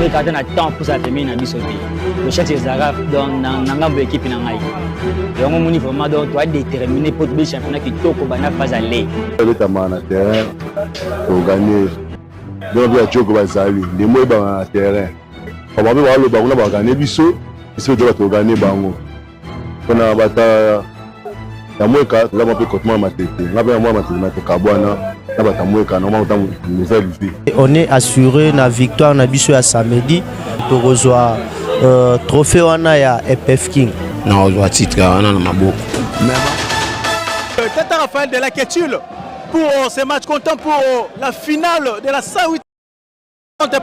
ekata na temps pour ça terminer na biso te le chef ezaka donc na ngambo équipe na ngai yango moni vraiment donc toi déterminé pour le championnat kitoko bana phase aller betama na terrain pour gagner donc ya joko bazali les mots ba na terrain on va voir le bango ba gagner biso biso doit to gagner bango on a bata ya mweka la mape kotement matete ngabe ya mwa matete na kabwana na bata mweka na mwa tamu nouvelle vie. On est assuré na victoire na biso ya samedi pour rejoindre trophée wana ya EPF King. Na rejoindre titre wana na maboko. Tata Raphaël de la Quétule pour ce match comptant pour la finale de la 108e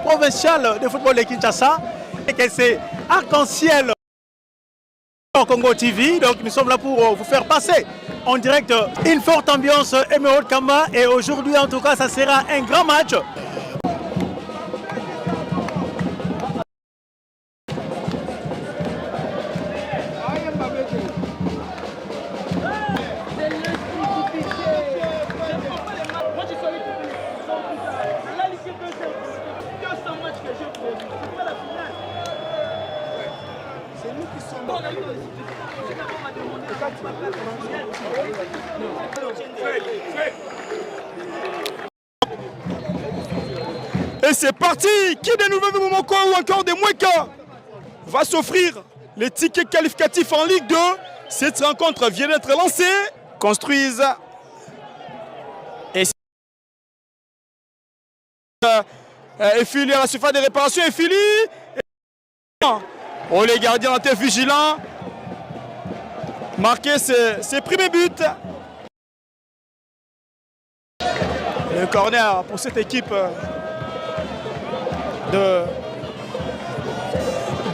provinciale de football de Kinshasa et que c'est Arc-en-Ciel Congo TV, donc nous sommes là pour vous faire passer en direct une forte ambiance Emerald Kamba et aujourd'hui en tout cas ça sera un grand match. Et c'est parti. Qui de Nouvelle Momoko ou encore de Mweka va s'offrir les tickets qualificatifs en Ligue 2. Cette rencontre vient d'être lancée. Construisent et Effili à la surface de réparation. Effili. Oh, les gardiens ont été vigilants. Marquer ses premiers buts. Le corner pour cette équipe de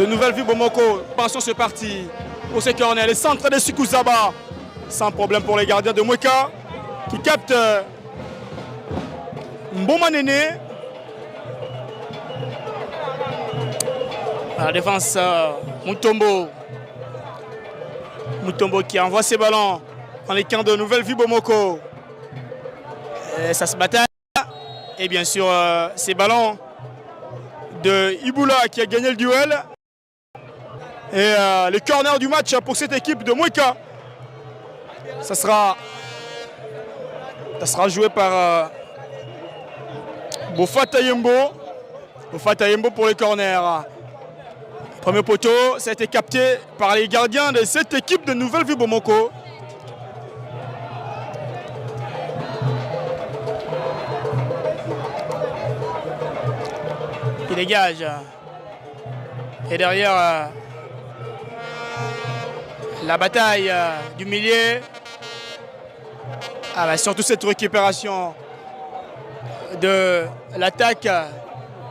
Nouvelle-Vie Bomoko. Attention, c'est parti pour ce corner. Les centres de Sikuzaba. Sans problème pour les gardiens de Mweka qui captent Mbomanene. À la défense, Mutombo. Mutombo qui envoie ses ballons dans les camps de Nouvelle-Vie Bomoko. Et ça se bataille. Et bien sûr, ces ballons de Iboula qui a gagné le duel. Et le corner du match pour cette équipe de Mweka. Ça sera joué par Bofata Yembo. Bofata Yembo pour le corner. Premier poteau, ça a été capté par les gardiens de cette équipe de Nouvelle-Vie Bomoko. Il dégage. Et derrière, la bataille du milieu. Ah bah, surtout cette récupération de l'attaque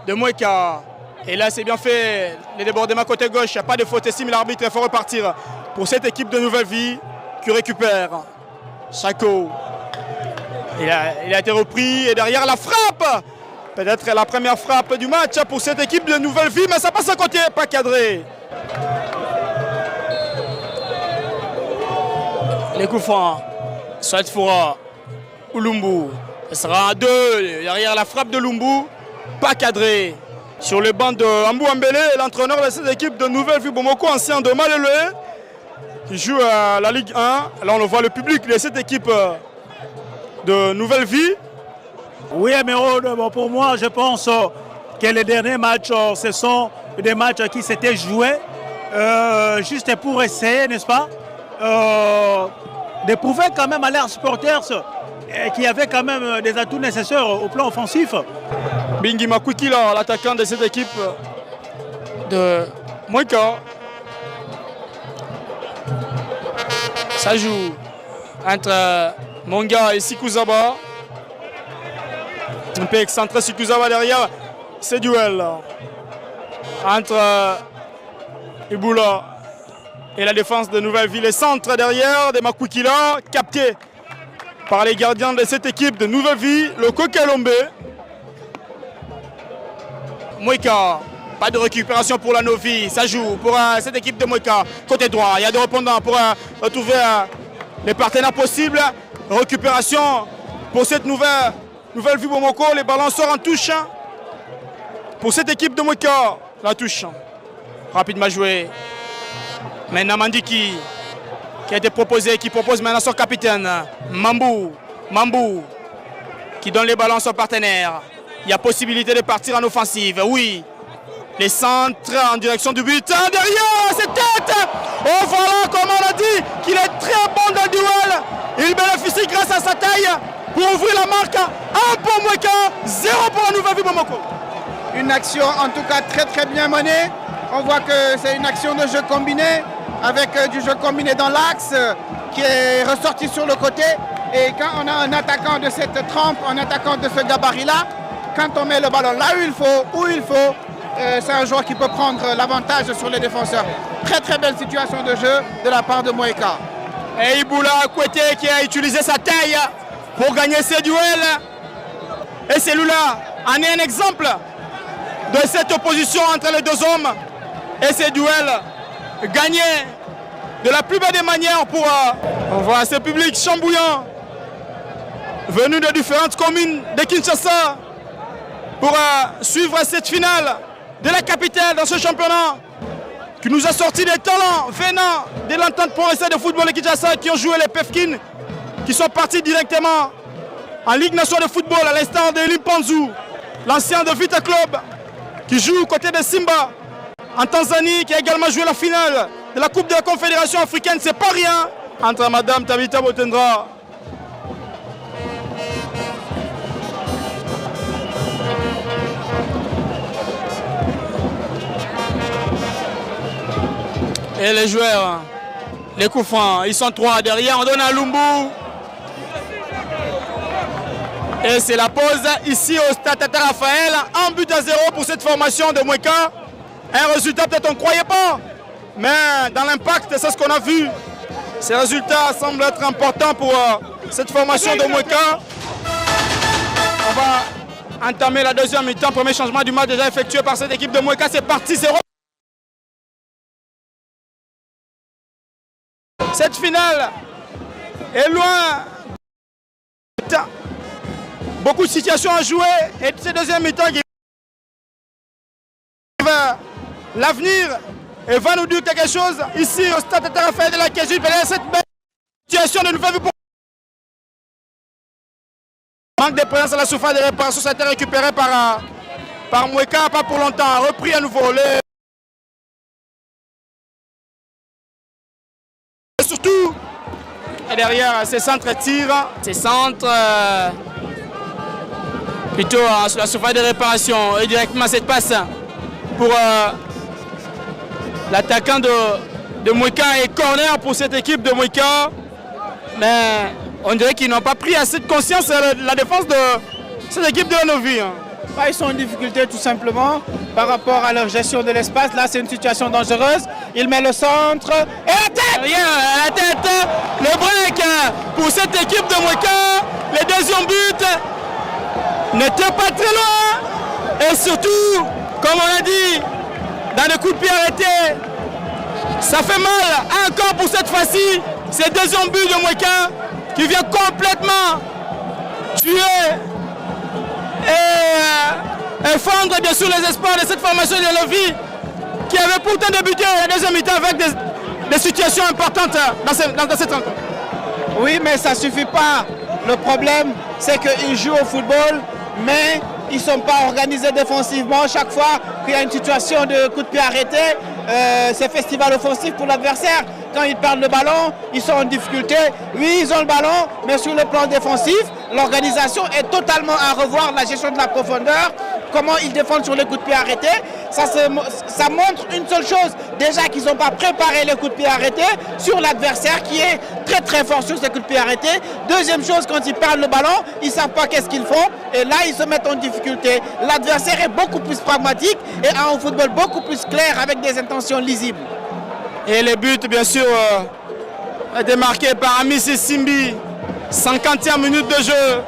de Mweka. Et là, c'est bien fait. Les débordements côté gauche, il n'y a pas de faute ici, mais l'arbitre, il faut repartir pour cette équipe de Nouvelle-Vie qui récupère. Chaco. Il a été repris. Et derrière, la frappe. Peut-être la première frappe du match pour cette équipe de Nouvelle-Vie, mais ça passe à côté, pas cadré. Les coups francs. Soit Foura ou Lumbu. Ce sera un 2. Derrière la frappe de Lumbu, pas cadré. Sur le banc de Ambou Ambele, l'entraîneur de cette équipe de Nouvelle-Vie Bomoko, ancien de Malele, qui joue à la Ligue 1. Là, on le voit le public de cette équipe de Nouvelle-Vie. Oui, mais pour moi, je pense que les derniers matchs, ce sont des matchs qui s'étaient joués juste pour essayer, n'est-ce pas, de prouver quand même à leurs supporters qu'il y avait quand même des atouts nécessaires au plan offensif. Bingi Makwikila, l'attaquant de cette équipe de Mweka. Ça joue entre Monga et Sikuzaba. Un peu excentré Sikuzaba derrière. C'est duel entre Iboula et la défense de Nouvelle-Ville. Les centres derrière de Makwikila, capté par les gardiens de cette équipe de Nouvelle-Vie, le Kokalombe. Mweka, pas de récupération pour la Novi, ça joue pour cette équipe de Mweka. Côté droit, il y a des répondants pour retrouver les partenaires possibles. Récupération pour cette Nouvelle-Vie Bomoko, les ballons sortent en touche pour cette équipe de Mweka. La touche. Rapidement joué. Maintenant Mandiki qui a été proposé, qui propose maintenant son capitaine. Mambou. Mambou qui donne les ballons à son partenaire. Il y a possibilité de partir en offensive. Oui. Les centres en direction du but. Derrière, c'est tête. Oh voilà, comme on a dit, qu'il est très bon dans le duel. Il bénéficie grâce à sa taille pour ouvrir la marque. 1 pour Mweka, 0 pour la nouvelle vie Momoko. Une action en tout cas très bien menée. On voit que c'est une action de jeu combiné avec du jeu combiné dans l'axe qui est ressorti sur le côté. Et quand on a un attaquant de cette trempe, un attaquant de ce gabarit-là, quand on met le ballon là où il faut, c'est un joueur qui peut prendre l'avantage sur les défenseurs. Très belle situation de jeu de la part de Mweka. Et Iboula Kouete qui a utilisé sa taille pour gagner ses duels. Et celui-là en est un exemple de cette opposition entre les deux hommes. Et ces duels gagnés de la plus belle des manières pour on voit ce public chambouillant venu de différentes communes de Kinshasa pour suivre cette finale de la capitale dans ce championnat qui nous a sorti des talents venant de l'entente provinciale de football de Kinshasa qui ont joué les Pefkin, qui sont partis directement en Ligue nationale de football à l'instar de Limpanzu, l'ancien de Vita Club, qui joue aux côtés de Simba en Tanzanie, qui a également joué la finale de la Coupe de la Confédération africaine. C'est pas rien entre Madame Tabita Botendra et les joueurs, les coups francs, ils sont 3 derrière, on donne à Lumbu. Et c'est la pause ici au Stade Tata Raphaël, 1 but à 0 pour cette formation de Mweka. Un résultat peut-être on ne croyait pas, mais dans l'impact, c'est ce qu'on a vu. Ces résultats semblent être importants pour cette formation de Mweka. On va entamer la deuxième mi-temps, premier changement du match déjà effectué par cette équipe de Mweka, c'est parti 0. Cette finale est loin. Beaucoup de situations à jouer et ces deuxième mi-temps qui va l'avenir et va nous dire quelque chose ici au Stade Tata Raphaël de la Kéju. Cette belle situation de nous faire pour manque de présence à la surface de réparation, ça a été récupéré par Mweka, pas pour longtemps, repris à nouveau. Et surtout, et derrière ces centres tirent, ces centres plutôt sur la surface de réparation et directement cette passe pour l'attaquant de Mweka et corner pour cette équipe de Mweka. Mais on dirait qu'ils n'ont pas pris assez de conscience de la défense de cette équipe de Novi. Ils sont en difficulté tout simplement par rapport à leur gestion de l'espace. Là, c'est une situation dangereuse. Il met le centre et la tête. La tête, le break pour cette équipe de Mweka. Le deuxième but n'était pas très loin. Et surtout, comme on a dit, dans les coups de pied arrêtés, ça fait mal encore pour cette fois-ci. C'est le deuxième but de Mweka qui vient complètement tuer et fendre bien sûr les espoirs de cette formation de Novi qui avait pourtant débuté la deuxième mi-temps avec des situations importantes dans cette rencontre. Oui, mais ça ne suffit pas. Le problème, c'est qu'ils jouent au football, mais ils ne sont pas organisés défensivement. Chaque fois qu'il y a une situation de coup de pied arrêté, c'est festival offensif pour l'adversaire. Quand ils perdent le ballon, ils sont en difficulté. Oui, ils ont le ballon, mais sur le plan défensif, l'organisation est totalement à revoir. La gestion de la profondeur, comment ils défendent sur les coups de pied arrêtés. Ça montre une seule chose, déjà qu'ils n'ont pas préparé les coups de pied arrêtés sur l'adversaire qui est très fort sur ces coups de pied arrêtés. Deuxième chose, quand ils perdent le ballon, ils ne savent pas qu'est-ce qu'ils font et là ils se mettent en difficulté. L'adversaire est beaucoup plus pragmatique et a un football beaucoup plus clair avec des intentions lisibles. Et le but bien sûr a été marqué par Amissi Simbi, 50e minute de jeu.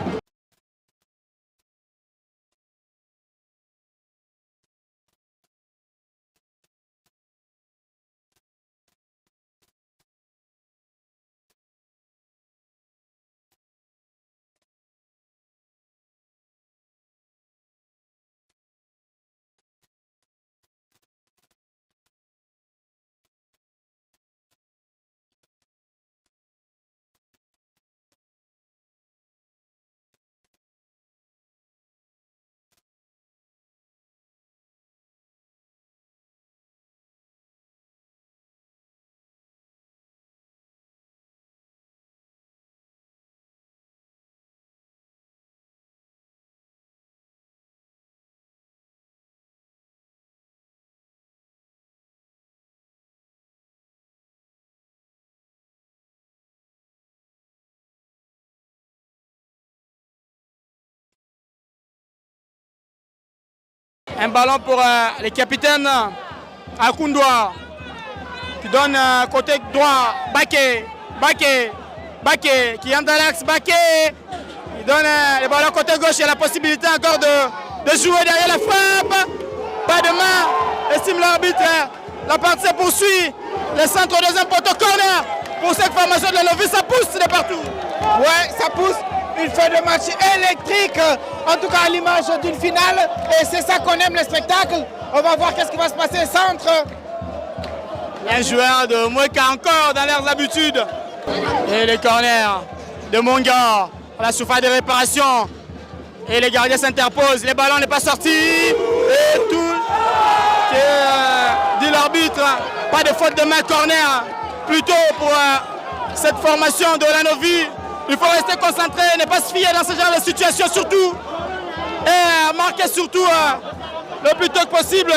Un ballon pour les capitaines. Akoundwa qui donne côté droit. Baké qui entre dans l'axe. Baké il donne le ballon côté gauche. Il y a la possibilité encore de jouer derrière la frappe. Pas de main, estime l'arbitre. La partie se poursuit. Le centre au deuxième poteau, corner. Pour cette formation de la novice, ça pousse de partout. Ouais, ça pousse. Une fin de match électrique, en tout cas à l'image d'une finale. Et c'est ça qu'on aime, le spectacle. On va voir qu'est-ce qui va se passer. Centre. Un joueur de Mweka encore dans leurs habitudes. Et les corners de Monga à la surface de réparation. Et les gardiens s'interposent. Le ballon n'est pas sorti. Et tout. Dit l'arbitre. Pas de faute de main, corner. Plutôt pour cette formation de Olanovi. Il faut rester concentré, ne pas se fier dans ce genre de situation surtout. Et marquer surtout le plus tôt que possible.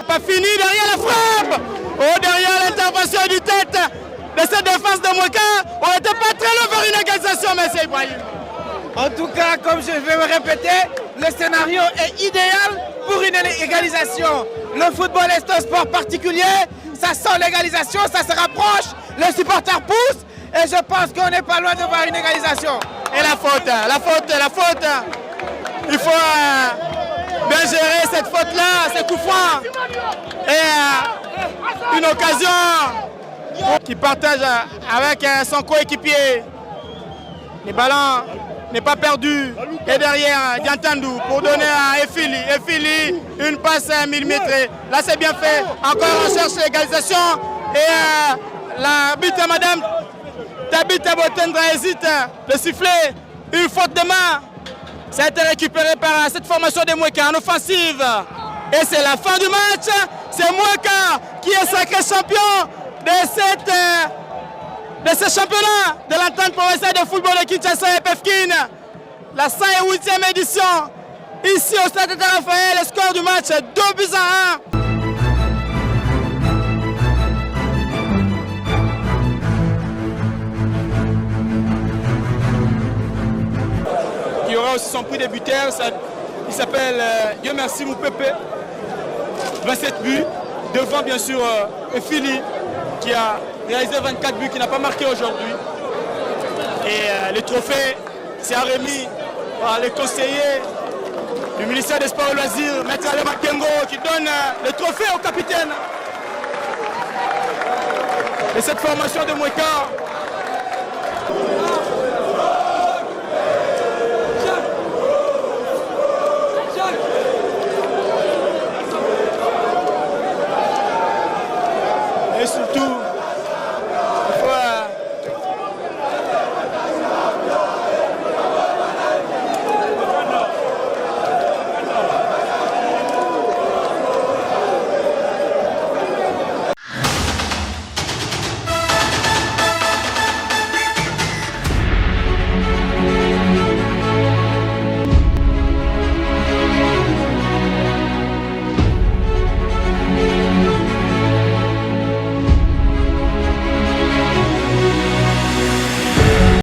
Pas fini derrière la frappe. Oh, derrière l'intervention du tête de cette défense de Mweka. On n'était pas très loin vers une égalisation, mais c'est Ibrahim. En tout cas, comme je vais me répéter, le scénario est idéal pour une égalisation. Le football est un sport particulier. Ça sent l'égalisation, ça se rapproche. Les supporters poussent. Et je pense qu'on n'est pas loin de voir une égalisation. Et la faute. Il faut bien gérer cette faute-là, ces coups francs. Et une occasion qui partage avec son coéquipier. Les ballons n'est pas perdu. Et derrière, Diantandou pour donner à Efili. Efili, une passe millimétrée. Là, c'est bien fait. Encore, on cherche l'égalisation. Et l'arbitre, madame Tabita Botendra hésite de siffler une faute de main. Ça a été récupéré par cette formation de Mweka en offensive. Et c'est la fin du match. C'est Mweka qui est sacré champion de ce championnat de l'entente provinciale de football de Kinshasa et Pefkin. La 108e édition. Ici au stade de Raphaël, le score du match 2-1. Il y aura aussi son prix de buteur, il s'appelle Dieu merci Moupepe, 27 buts, devant bien sûr Efili qui a réalisé 24 buts, qui n'a pas marqué aujourd'hui. Et le trophée c'est remis par les conseillers du ministère des Sports et Loisirs, Maître Ale Makengo, qui donne le trophée au capitaine de cette formation de Mweka.